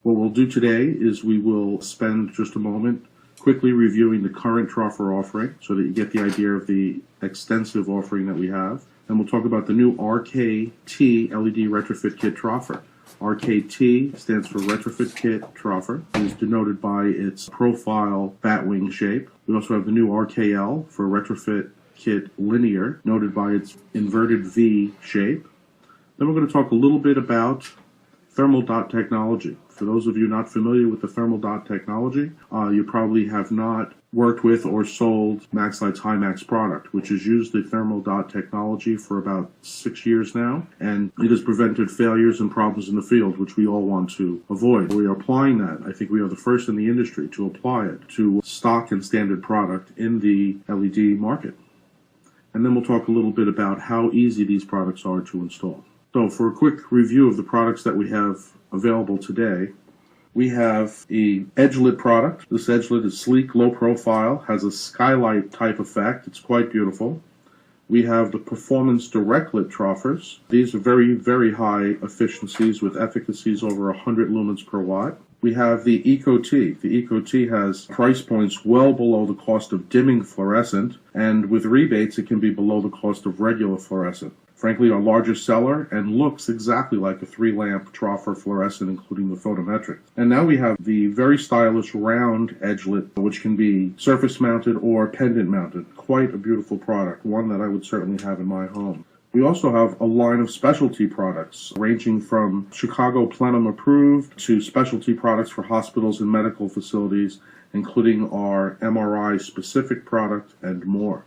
What we'll do today is we will spend just a moment quickly reviewing the current Troffer offering so that you get the idea of the extensive offering that we have. And we'll talk about the new RKT LED Retrofit Kit Troffer. RKT stands for Retrofit Kit Troffer. It is denoted by its profile batwing shape. We also have the new RKL for Retrofit Kit Linear, noted by its inverted V shape. Then we're going to talk a little bit about thermal dot technology. For those of you not familiar with the thermal dot technology, you probably have not worked with or sold MaxLight's HiMax product, which has used the thermal dot technology for about 6 years now, and it has prevented failures and problems in the field, which we all want to avoid. We are applying that. I think we are the first in the industry to apply it to stock and standard product in the LED market. And then we'll talk a little bit about how easy these products are to install. So for a quick review of the products that we have available today, we have a edge-lit product. This edge-lit is sleek, low profile, has a skylight type effect. It's quite beautiful. We have the Performance direct-lit Troffers. These are very, very high efficiencies with efficacies over 100 lumens per watt. We have the EcoT. The EcoT has price points well below the cost of dimming fluorescent, and with rebates it can be below the cost of regular fluorescent. Frankly, our largest seller and looks exactly like a 3-lamp Troffer fluorescent, including the photometric. And now we have the very stylish round edge-lit, which can be surface mounted or pendant mounted. Quite a beautiful product, one that I would certainly have in my home. We also have a line of specialty products, ranging from Chicago Plenum approved to specialty products for hospitals and medical facilities, including our MRI specific product and more.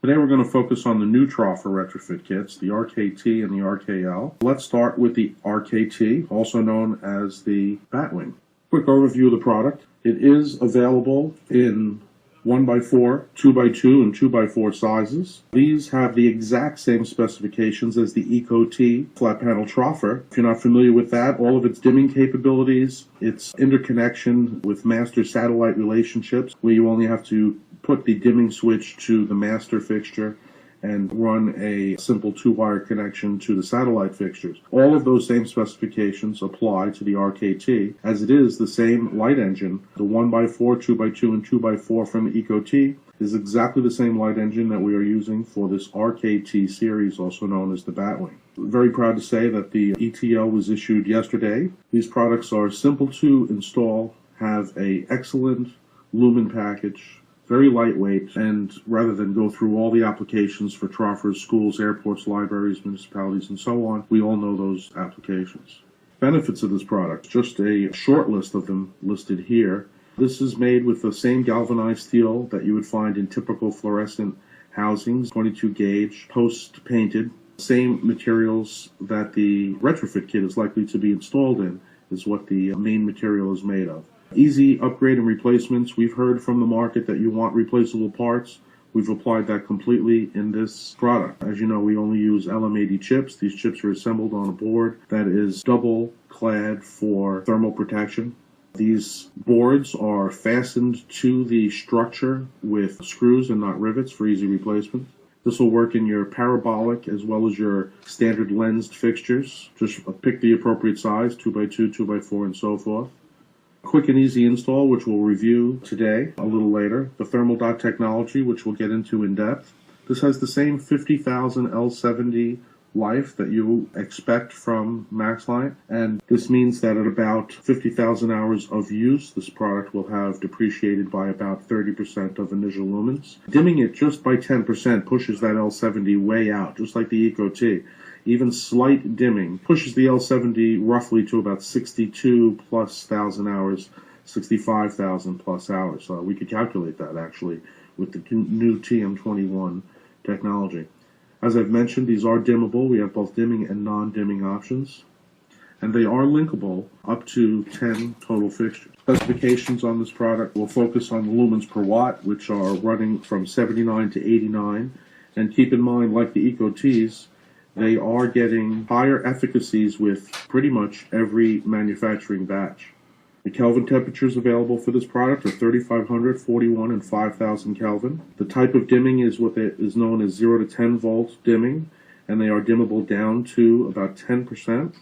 Today we're going to focus on the new Troffer retrofit kits, the RKT and the RKL. Let's start with the RKT, also known as the Batwing. Quick overview of the product. It is available in 1x4, 2x2, and 2x4 sizes. These have the exact same specifications as the EcoT flat panel Troffer. If you're not familiar with that, all of its dimming capabilities, its interconnection with master satellite relationships, where you only have to put the dimming switch to the master fixture and run a simple 2-wire connection to the satellite fixtures. All of those same specifications apply to the RKT, as it is the same light engine. The 1x4, 2x2, and 2x4 from the EcoT is exactly the same light engine that we are using for this RKT series, also known as the Batwing. Very proud to say that the ETL was issued yesterday. These products are simple to install, have an excellent lumen package, very lightweight, and rather than go through all the applications for Troffers, schools, airports, libraries, municipalities, and so on, we all know those applications. Benefits of this product, just a short list of them listed here. This is made with the same galvanized steel that you would find in typical fluorescent housings, 22 gauge, post-painted. Same materials that the retrofit kit is likely to be installed in is what the main material is made of. Easy upgrade and replacements. We've heard from the market that you want replaceable parts. We've applied that completely in this product. As you know, we only use LM80 chips. These chips are assembled on a board that is double clad for thermal protection. These boards are fastened to the structure with screws and not rivets for easy replacement. This will work in your parabolic as well as your standard lensed fixtures. Just pick the appropriate size, 2x2, 2x4, and so forth. Quick and easy install, which we'll review today, a little later. The thermal dot technology, which we'll get into in depth. This has the same 50,000 L70 life that you expect from MaxLight, and this means that at about 50,000 hours of use, this product will have depreciated by about 30% of initial lumens. Dimming it just by 10% pushes that L70 way out, just like the EcoT. Even slight dimming pushes the L70 roughly to about 62 plus thousand hours, 65,000 plus hours. So we could calculate that actually with the new TM21 technology. As I've mentioned, these are dimmable. We have both dimming and non-dimming options. And they are linkable up to 10 total fixtures. Specifications on this product will focus on lumens per watt, which are running from 79 to 89. And keep in mind, like the EcoTs, they are getting higher efficacies with pretty much every manufacturing batch. The Kelvin temperatures available for this product are 3500, 41, and 5000 Kelvin. The type of dimming is what is known as 0 to 10 volt dimming, and they are dimmable down to about 10%.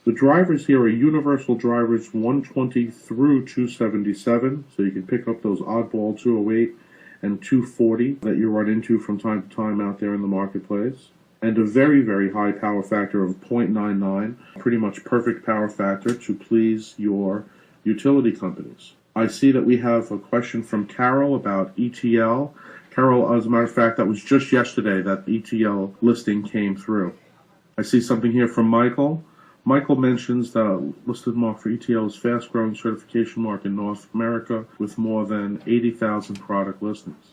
The drivers here are universal drivers 120 through 277, so you can pick up those oddball 208 and 240 that you run into from time to time out there in the marketplace. And a very, very high power factor of 0.99, pretty much perfect power factor to please your utility companies. I see that we have a question from Carol about ETL. Carol, as a matter of fact, that was just yesterday that ETL listing came through. I see something here from Michael. Michael mentions that listed mark for ETL is fast-growing certification mark in North America with more than 80,000 product listings.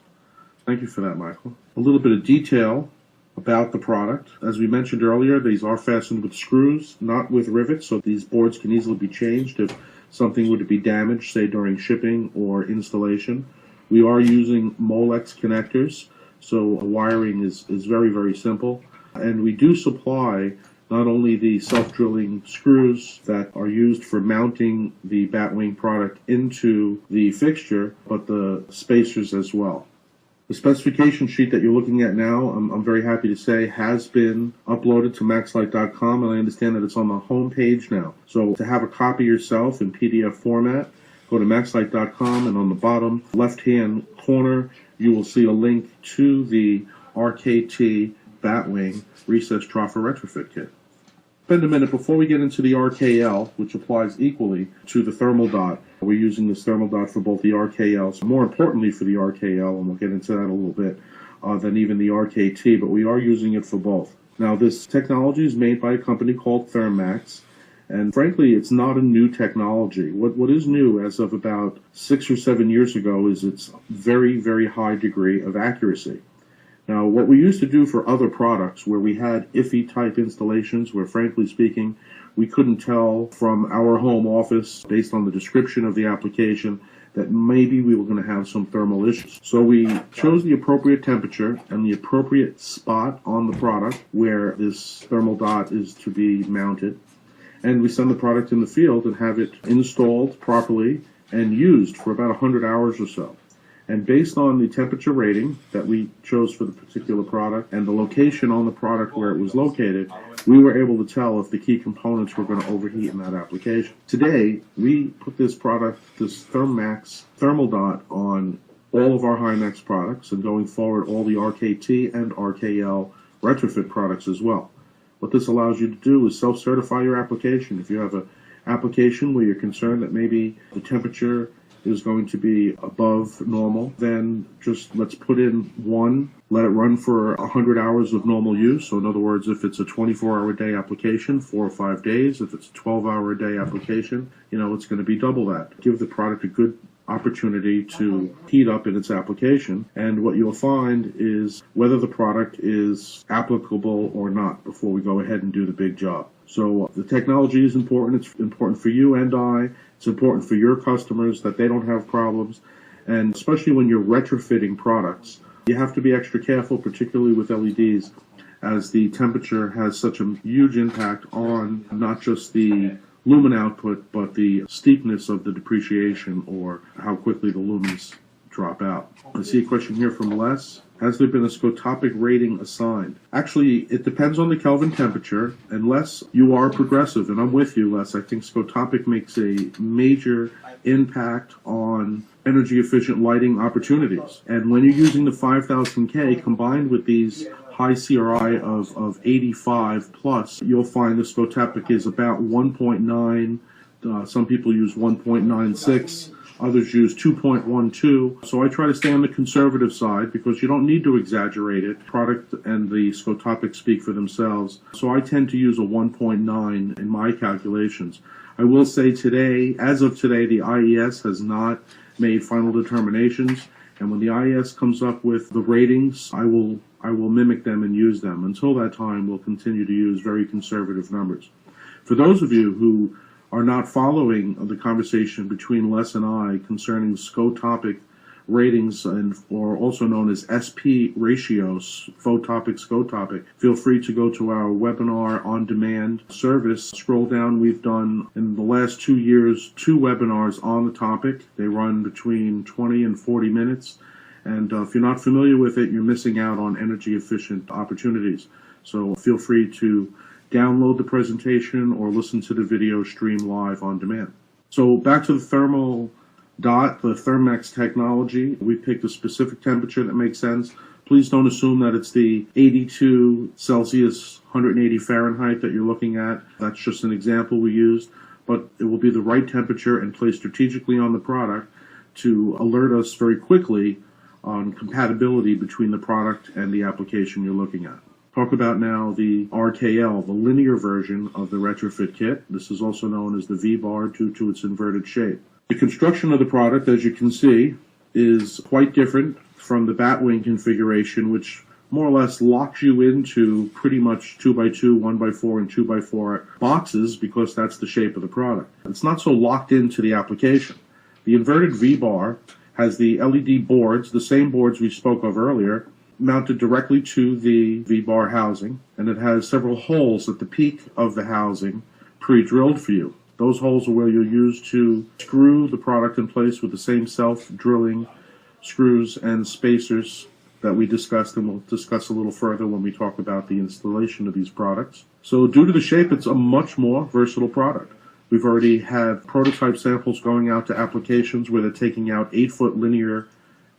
Thank you for that, Michael. A little bit of detail about the product. As we mentioned earlier, these are fastened with screws, not with rivets, so these boards can easily be changed if something were to be damaged, say during shipping or installation. We are using Molex connectors, so wiring is very, very simple. And we do supply not only the self-drilling screws that are used for mounting the Batwing product into the fixture, but the spacers as well. The specification sheet that you're looking at now, I'm very happy to say, has been uploaded to maxlight.com, and I understand that it's on the home page now. So to have a copy yourself in PDF format, go to maxlight.com, and on the bottom left-hand corner, you will see a link to the RKT Batwing Recessed Troffer Retrofit Kit. Spend a minute before we get into the RKL, which applies equally to the thermal dot. We're using this thermal dot for both the RKLs, more importantly for the RKL, and we'll get into that a little bit, than even the RKT, but we are using it for both. Now, this technology is made by a company called Thermax, and frankly, it's not a new technology. What is new as of about 6 or 7 years ago is its very, very high degree of accuracy. Now, what we used to do for other products where we had iffy type installations, where frankly speaking, we couldn't tell from our home office based on the description of the application that maybe we were going to have some thermal issues. So we chose the appropriate temperature and the appropriate spot on the product where this thermal dot is to be mounted. And we send the product in the field and have it installed properly and used for about 100 hours or so. And based on the temperature rating that we chose for the particular product and the location on the product where it was located, we were able to tell if the key components were going to overheat in that application. Today, we put this product, this Thermax thermal dot, on all of our Hymax products, and going forward, all the RKT and RKL retrofit products as well. What this allows you to do is self-certify your application. If you have an application where you're concerned that maybe the temperature is going to be above normal, then just let's put in one, let it run for 100 hours of normal use. So in other words, if it's a 24-hour-a-day application, 4 or 5 days. If it's a 12-hour-a-day application, it's going to be double that. Give the product a good opportunity to heat up in its application, and what you'll find is whether the product is applicable or not before we go ahead and do the big job. So the technology is important. It's important for you and I. It's important for your customers that they don't have problems, and especially when you're retrofitting products, you have to be extra careful, particularly with LEDs, as the temperature has such a huge impact on not just the lumen output, but the steepness of the depreciation, or how quickly the lumens drop out. I see a question here from Les. Has there been a scotopic rating assigned? Actually, it depends on the Kelvin temperature, unless you are progressive, and I'm with you, Les. I think scotopic makes a major impact on energy efficient lighting opportunities. And when you're using the 5000K combined with these high CRI of 85 plus, you'll find the scotopic is about 1.9. Some people use 1.96. Others use 2.12. So I try to stay on the conservative side because you don't need to exaggerate it. Product and the scotopic speak for themselves. So I tend to use a 1.9 in my calculations. I will say today, as of today, the IES has not made final determinations. And when the IES comes up with the ratings, I will mimic them and use them. Until that time, we'll continue to use very conservative numbers. For those of you who are not following the conversation between Les and I concerning scotopic ratings, or also known as SP ratios, photopic, scotopic, feel free to go to our webinar on demand service. Scroll down. We've done, in the last 2 years, 2 webinars on the topic. They run between 20 and 40 minutes. And if you're not familiar with it, you're missing out on energy efficient opportunities. So feel free to download the presentation, or listen to the video stream live on demand. So back to the thermal dot, the Thermex technology. We picked a specific temperature that makes sense. Please don't assume that it's the 82 Celsius, 180 Fahrenheit that you're looking at. That's just an example we used, but it will be the right temperature and placed strategically on the product to alert us very quickly on compatibility between the product and the application you're looking at. Talk about now the RKL, the linear version of the retrofit kit. This is also known as the V-bar due to its inverted shape. The construction of the product, as you can see, is quite different from the Batwing configuration, which more or less locks you into pretty much 2x2, 1x4, and 2x4 boxes because that's the shape of the product. It's not so locked into the application. The inverted V-bar has the LED boards, the same boards we spoke of earlier, mounted directly to the V-bar housing, and it has several holes at the peak of the housing pre-drilled for you. Those holes are where you'll use to screw the product in place with the same self-drilling screws and spacers that we discussed, and we'll discuss a little further when we talk about the installation of these products. So due to the shape, it's a much more versatile product. We've already had prototype samples going out to applications where they're taking out 8-foot linear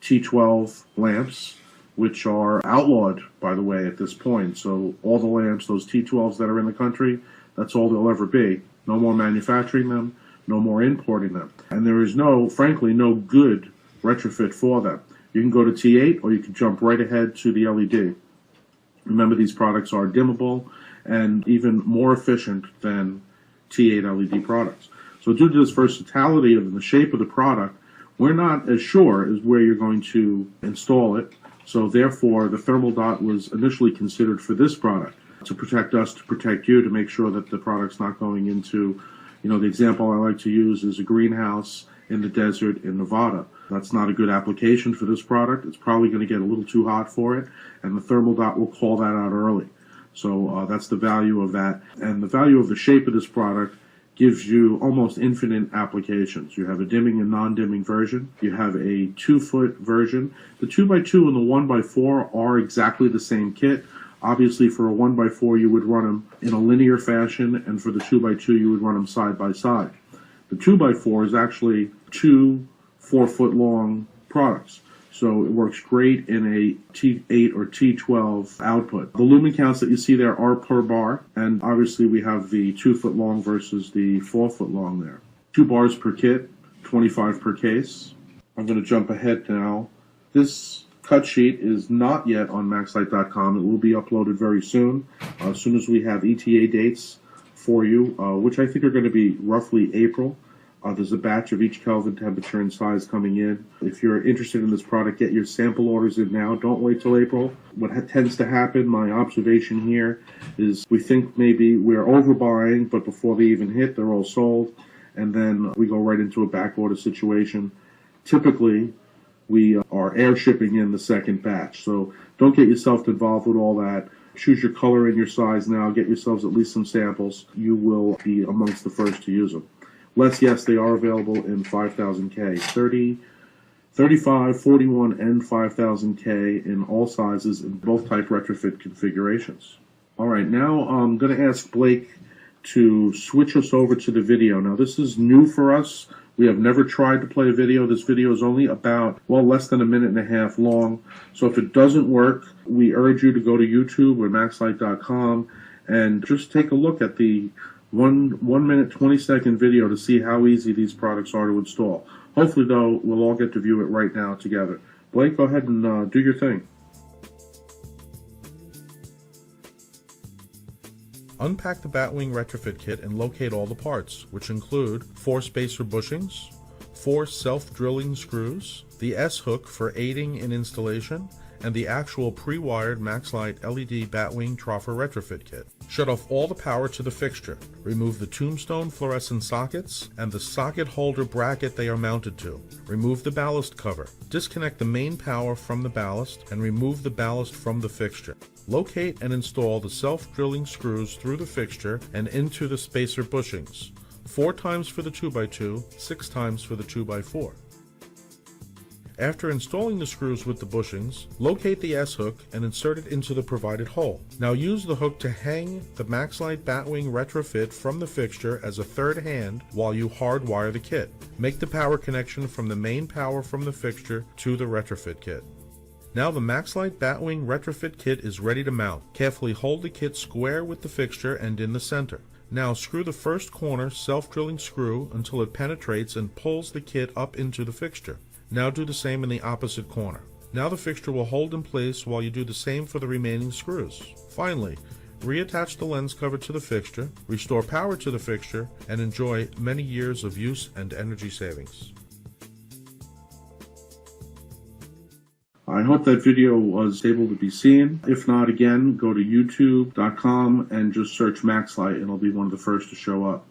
T12 lamps, which are outlawed, by the way, at this point. So all the lamps, those T12s that are in the country, that's all they'll ever be. No more manufacturing them, no more importing them. And there is frankly, no good retrofit for them. You can go to T8 or you can jump right ahead to the LED. Remember, these products are dimmable and even more efficient than T8 LED products. So due to this versatility of the shape of the product, we're not as sure as where you're going to install it. So therefore, the thermal dot was initially considered for this product to protect us, to protect you, to make sure that the product's not going into, the example I like to use is a greenhouse in the desert in Nevada. That's not a good application for this product. It's probably going to get a little too hot for it, and the thermal dot will call that out early. So that's the value of that. And the value of the shape of this product gives you almost infinite applications. You have a dimming and non-dimming version. You have a 2-foot version. The 2x2 and the 1x4 are exactly the same kit. Obviously, for a 1x4, you would run them in a linear fashion, and for the 2x2, you would run them side by side. The 2x4 is actually two 4-foot-long products, so it works great in a T8 or T12 output. The lumen counts that you see there are per bar, and obviously we have the 2-foot-long versus the 4-foot-long there. 2 bars per kit, 25 per case. I'm going to jump ahead now. This cut sheet is not yet on maxlight.com. It will be uploaded very soon, as soon as we have ETA dates for you, which I think are going to be roughly April. There's a batch of each Kelvin temperature and size coming in. If you're interested in this product, get your sample orders in now. Don't wait till April. What tends to happen, my observation here, is we think maybe we're overbuying, but before they even hit, they're all sold, and then we go right into a back order situation. Typically, we are air shipping in the second batch. So don't get yourself involved with all that. Choose your color and your size now. Get yourselves at least some samples. You will be amongst the first to use them. Yes, they are available in 5000K, 30, 35, 41, and 5000K in all sizes in both type retrofit configurations. All right, now I'm going to ask Blake to switch us over to the video. Now, this is new for us. We have never tried to play a video. This video is only about, less than a minute and a half long. So if it doesn't work, we urge you to go to YouTube or maxlight.com and just take a look at the 1 minute 20-second video to see how easy these products are to install. Hopefully, though, we'll all get to view it right now together. Blake, go ahead and do your thing. Unpack the Batwing retrofit kit and locate all the parts, which include 4 spacer bushings, 4 self-drilling screws, the S-hook for aiding in installation, and the actual pre-wired MaxLight LED Batwing Troffer retrofit kit. Shut off all the power to the fixture. Remove the tombstone fluorescent sockets and the socket holder bracket they are mounted to. Remove the ballast cover. Disconnect the main power from the ballast and remove the ballast from the fixture. Locate and install the self-drilling screws through the fixture and into the spacer bushings. 4 times for the 2x2, 6 times for the 2x4. After installing the screws with the bushings, locate the S-hook and insert it into the provided hole. Now use the hook to hang the MaxLite Batwing retrofit from the fixture as a third hand while you hardwire the kit. Make the power connection from the main power from the fixture to the retrofit kit. Now the MaxLite Batwing retrofit kit is ready to mount. Carefully hold the kit square with the fixture and in the center. Now screw the first corner self-drilling screw until it penetrates and pulls the kit up into the fixture. Now do the same in the opposite corner. Now the fixture will hold in place while you do the same for the remaining screws. Finally, reattach the lens cover to the fixture, restore power to the fixture, and enjoy many years of use and energy savings. I hope that video was able to be seen. If not, again, go to youtube.com and just search MaxLite and it'll be one of the first to show up.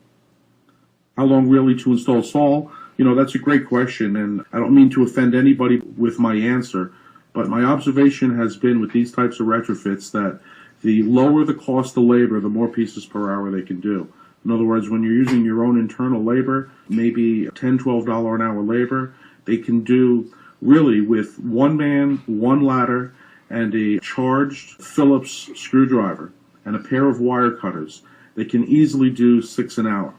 How long really to install Saul? You know, that's a great question, and I don't mean to offend anybody with my answer, but my observation has been with these types of retrofits that the lower the cost of labor, the more pieces per hour they can do. In other words, when you're using your own internal labor, maybe $10, $12 an hour labor, they can do really with one man, one ladder, and a charged Phillips screwdriver and a pair of wire cutters. They can easily do 6 an hour.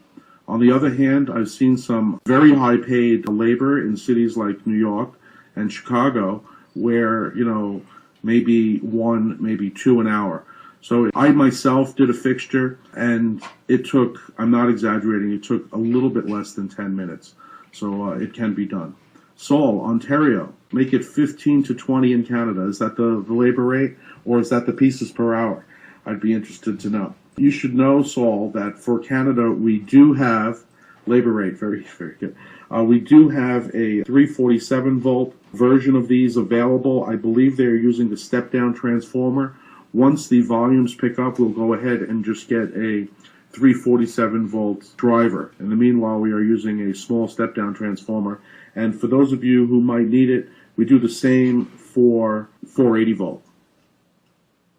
On the other hand, I've seen some very high paid labor in cities like New York and Chicago where, you know, maybe 1, maybe 2 an hour. So I myself did a fixture and it took, I'm not exaggerating, it took a little bit less than 10 minutes. So it can be done. Saul, Ontario, make it 15 to 20 in Canada. Is that the labor rate or is that the pieces per hour? I'd be interested to know. You should know, Saul, that for Canada we do have labor rate, very, very good. We do have a 347 volt version of these available. I believe they're using the step-down transformer. Once the volumes pick up, we'll go ahead and just get a 347 volt driver. In the meanwhile, we are using a small step-down transformer. And for those of you who might need it, we do the same for 480 volt.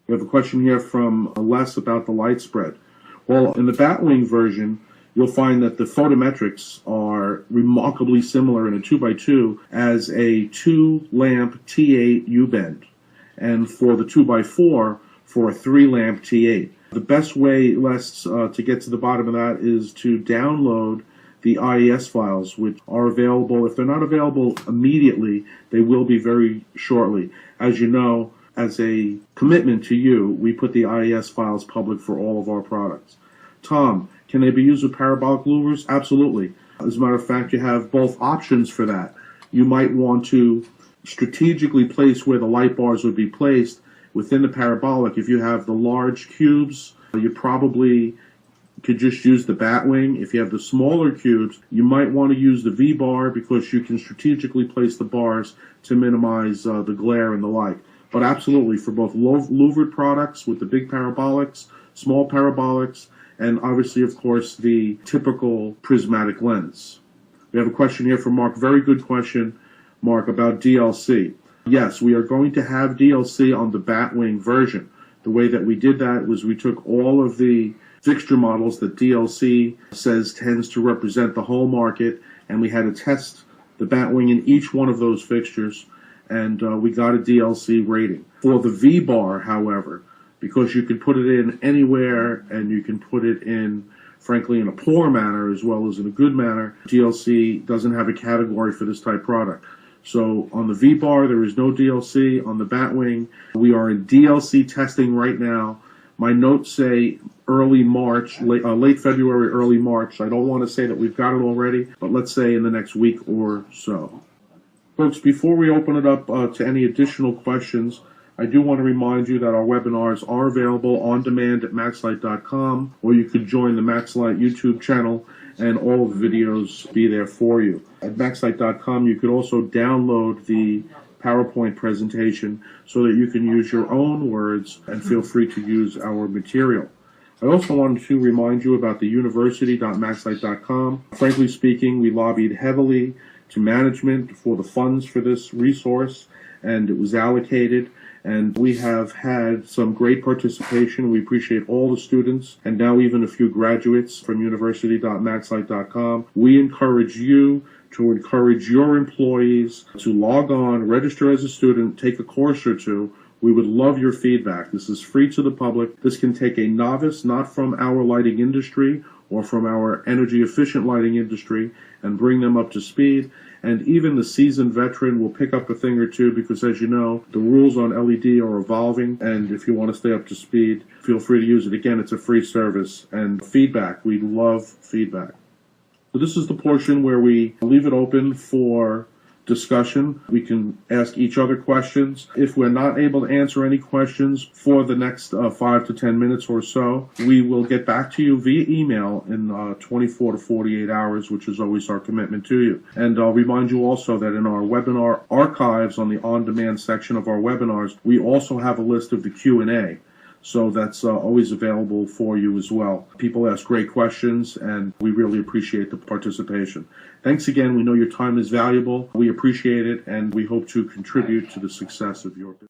We have a question here from Les about the light spread. Well, in the Batwing version, you'll find that the photometrics are remarkably similar in a 2x2 as a 2-lamp T8 U-bend, and for the 2x4 for a 3-lamp T8. The best way, Les, to get to the bottom of that is to download the IES files, which are available. If they're not available immediately, they will be very shortly. As you know, as a commitment to you, we put the IES files public for all of our products. Tom, can they be used with parabolic louvers? Absolutely. As a matter of fact, you have both options for that. You might want to strategically place where the light bars would be placed within the parabolic. If you have the large cubes, you probably could just use the Batwing. If you have the smaller cubes, you might want to use the V-bar because you can strategically place the bars to minimize the glare and the like. But absolutely, for both louvered products with the big parabolics, small parabolics, and obviously, of course, the typical prismatic lens. We have a question here from Mark. Very good question, Mark, about DLC. Yes, we are going to have DLC on the Batwing version. The way that we did that was we took all of the fixture models that DLC says tends to represent the whole market, and we had to test the Batwing in each one of those fixtures, and we got a DLC rating. For the V-bar, however, because you can put it in anywhere and you can put it in, frankly, in a poor manner as well as in a good manner, DLC doesn't have a category for this type product. So on the V-bar, there is no DLC. On the Batwing, we are in DLC testing right now. My notes say early March, late February, early March. I don't want to say that we've got it already, but let's say in the next week or so. Folks, before we open it up to any additional questions, I do want to remind you that our webinars are available on demand at maxlite.com, or you could join the MaxLite YouTube channel and all of the videos be there for you. At maxlite.com, you could also download the PowerPoint presentation so that you can use your own words and feel free to use our material. I also wanted to remind you about the university.maxlite.com. Frankly speaking, we lobbied heavily to management for the funds for this resource, and it was allocated. And we have had some great participation. We appreciate all the students and now even a few graduates from university.maxlight.com. We encourage you to encourage your employees to log on, register as a student, take a course or two. We would love your feedback. This is free to the public. This can take a novice, not from our lighting industry or from our energy efficient lighting industry, and bring them up to speed. And even the seasoned veteran will pick up a thing or two because, as you know, the rules on LED are evolving. And if you want to stay up to speed, feel free to use it. Again, it's a free service. And feedback, we love feedback. So this is the portion where we leave it open for discussion. We can ask each other questions. If we're not able to answer any questions for the next 5 to 10 minutes or so, we will get back to you via email in 24 to 48 hours, which is always our commitment to you. And I'll remind you also that in our webinar archives on the on-demand section of our webinars, we also have a list of the Q&A. So that's always available for you as well. People ask great questions, and we really appreciate the participation. Thanks again. We know your time is valuable. We appreciate it, and we hope to contribute to the success of your business.